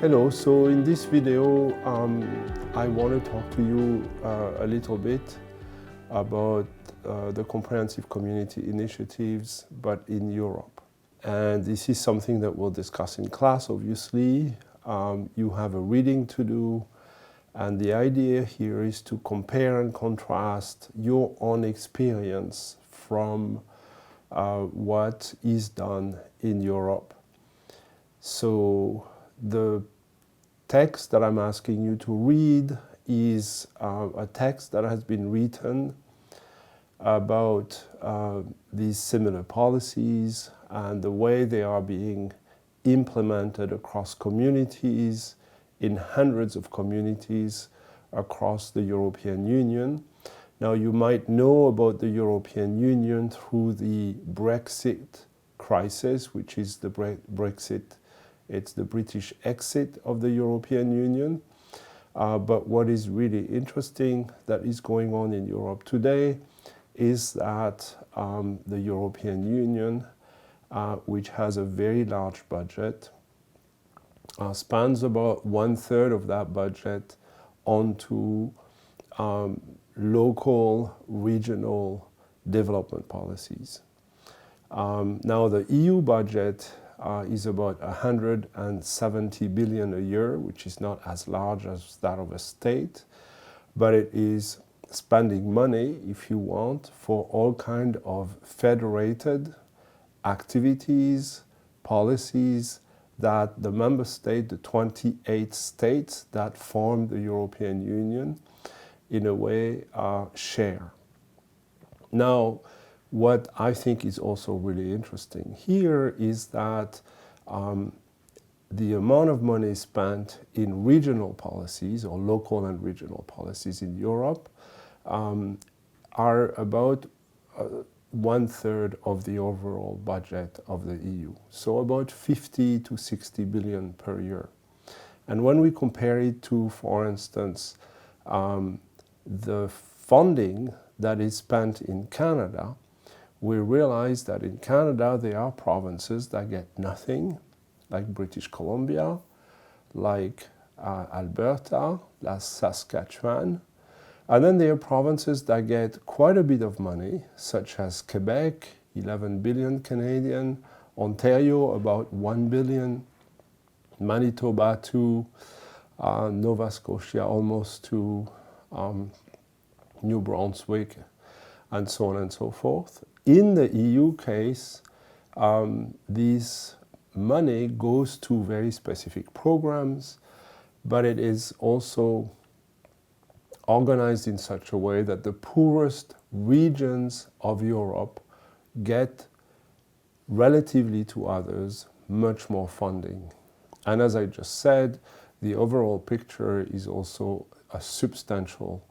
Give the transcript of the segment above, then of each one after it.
Hello, so in this video I want to talk to you a little bit about the comprehensive community initiatives, but in Europe. And this is something that we'll discuss in class, obviously. You have a reading to do, and the idea here is to compare and contrast your own experience from what is done in Europe. So the text that I'm asking you to read is a text that has been written about these similar policies and the way they are being implemented across communities, in hundreds of communities across the European Union. Now, you might know about the European Union through the Brexit crisis, which is the Brexit. It's the British exit of the European Union. But what is really interesting that is going on in Europe today is that the European Union, which has a very large budget, spends about 1/3 of that budget onto local, regional development policies. Now, the EU budget is about 170 billion a year, which is not as large as that of a state, but it is spending money, if you want, for all kind of federated activities, policies that the member state, the 28 states that form the European Union, in a way share. Now, what I think is also really interesting here is that the amount of money spent in regional policies or local and regional policies in Europe are about 1/3 of the overall budget of the EU. So about 50 to 60 billion per year. And when we compare it to, for instance, the funding that is spent in Canada, we realize that in Canada there are provinces that get nothing, like British Columbia, like Alberta, like Saskatchewan. And then there are provinces that get quite a bit of money, such as Quebec, 11 billion Canadian, Ontario, about 1 billion, Manitoba 2, Nova Scotia almost 2, New Brunswick, and so on and so forth. In the EU case, this money goes to very specific programs, but it is also organized in such a way that the poorest regions of Europe get, relatively to others, much more funding. And as I just said, the overall picture is also a substantial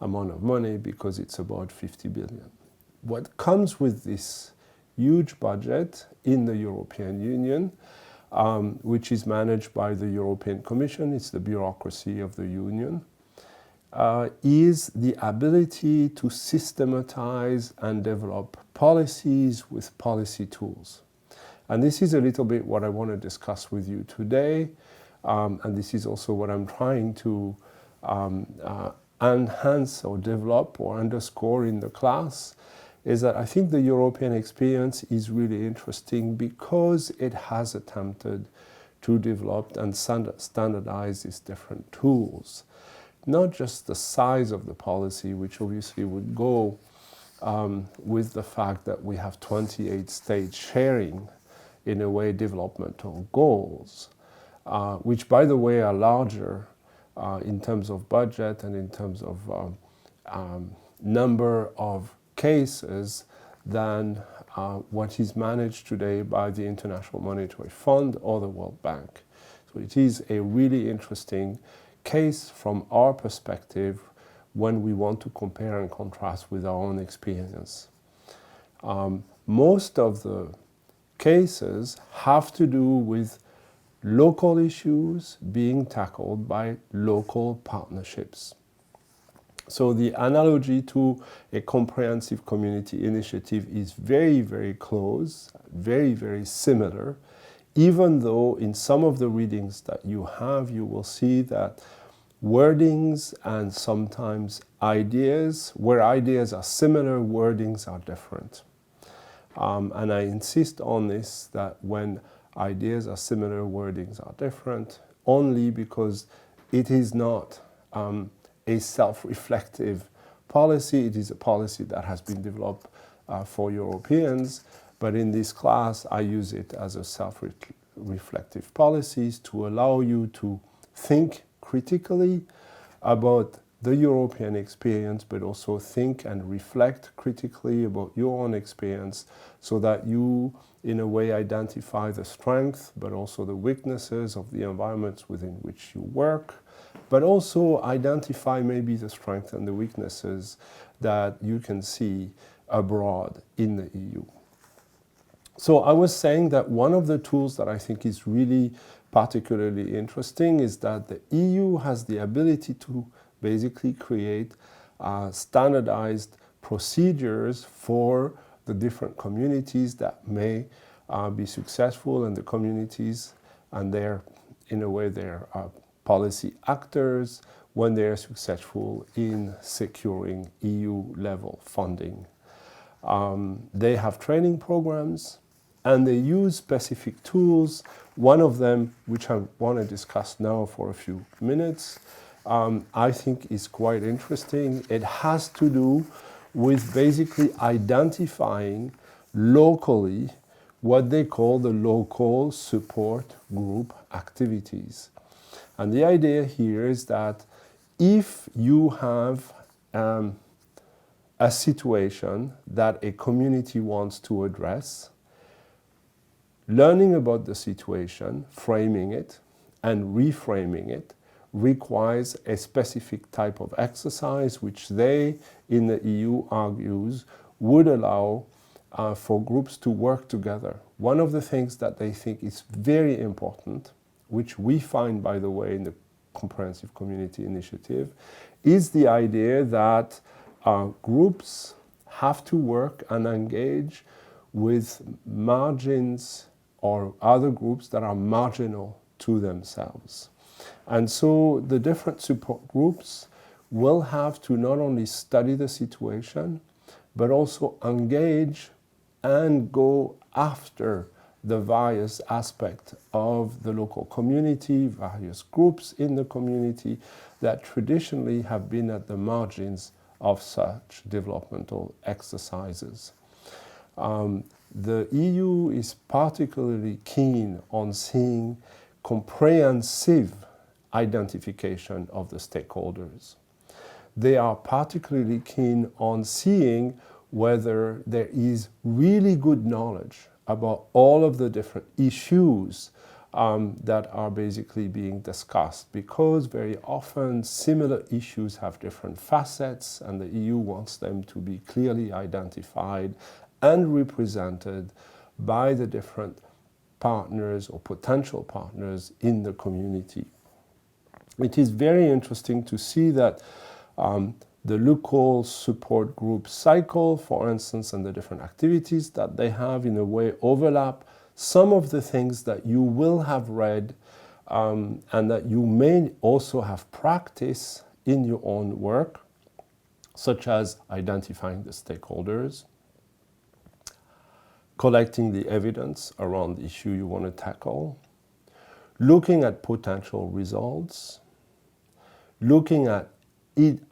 amount of money because it's about 50 billion. What comes with this huge budget in the European Union, which is managed by the European Commission, it's the bureaucracy of the Union, is the ability to systematize and develop policies with policy tools. And this is a little bit what I want to discuss with you today, and this is also what I'm trying to enhance or develop or underscore in the class, is that I think the European experience is really interesting because it has attempted to develop and standardize these different tools. Not just the size of the policy, which obviously would go with the fact that we have 28 states sharing, in a way, developmental goals, which, by the way, are larger in terms of budget and in terms of number of cases than what is managed today by the International Monetary Fund or the World Bank. So it is a really interesting case from our perspective when we want to compare and contrast with our own experience. Most of the cases have to do with local issues being tackled by local partnerships. So the analogy to a comprehensive community initiative is very, very close, very, very similar even though in some of the readings that you have, you will see that wordings and sometimes ideas, where ideas are similar, wordings are different. And I insist on this, that when ideas are similar, wordings are different, only because it is not a self-reflective policy. It is a policy that has been developed for Europeans, but in this class I use it as a self-reflective policy to allow you to think critically about the European experience, but also think and reflect critically about your own experience, so that you, in a way, identify the strengths, but also the weaknesses of the environments within which you work, but also identify maybe the strengths and the weaknesses that you can see abroad in the EU. So I was saying that one of the tools that I think is really particularly interesting is that the EU has the ability to basically create standardized procedures for the different communities that may be successful, and the communities, and they're, in a way, they're policy actors when they're successful in securing EU-level funding. They have training programs, and they use specific tools. One of them, which I want to discuss now for a few minutes, I think is quite interesting. It has to do with basically identifying locally what they call the local support group activities. And the idea here is that if you have a situation that a community wants to address, learning about the situation, framing it, and reframing it requires a specific type of exercise, which they, in the EU, argues would allow for groups to work together. One of the things that they think is very important, which we find, by the way, in the Comprehensive Community Initiative, is the idea that groups have to work and engage with margins or other groups that are marginal to themselves. And so the different support groups will have to not only study the situation, but also engage and go after the various aspects of the local community, various groups in the community that traditionally have been at the margins of such developmental exercises. The EU is particularly keen on seeing comprehensive identification of the stakeholders. They are particularly keen on seeing whether there is really good knowledge about all of the different issues that are basically being discussed, because very often similar issues have different facets, and the EU wants them to be clearly identified and represented by the different partners or potential partners in the community. It is very interesting to see that the local support group cycle, for instance, and the different activities that they have in a way overlap some of the things that you will have read and that you may also have practiced in your own work, such as identifying the stakeholders, collecting the evidence around the issue you want to tackle, looking at potential results, looking at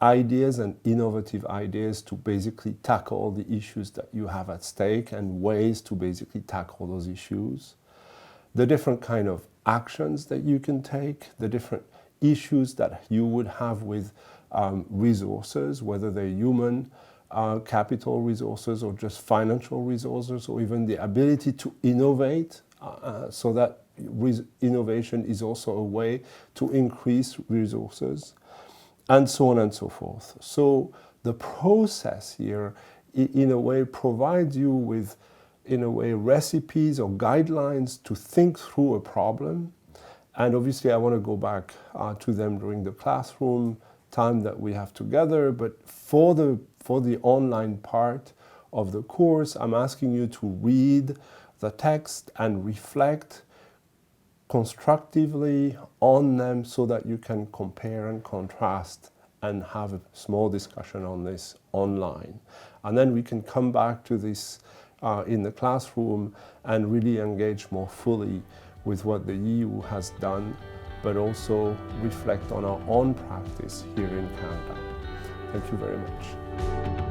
ideas and innovative ideas to basically tackle the issues that you have at stake and ways to basically tackle those issues, the different kind of actions that you can take, the different issues that you would have with resources, whether they're human capital resources or just financial resources, or even the ability to innovate so that innovation is also a way to increase resources, and so on and so forth. So the process here, in a way, provides you with, in a way, recipes or guidelines to think through a problem. And obviously I want to go back to them during the classroom time that we have together, but for the online part of the course, I'm asking you to read the text and reflect constructively on them so that you can compare and contrast and have a small discussion on this online. And then we can come back to this in the classroom and really engage more fully with what the EU has done, but also reflect on our own practice here in Canada. Thank you very much.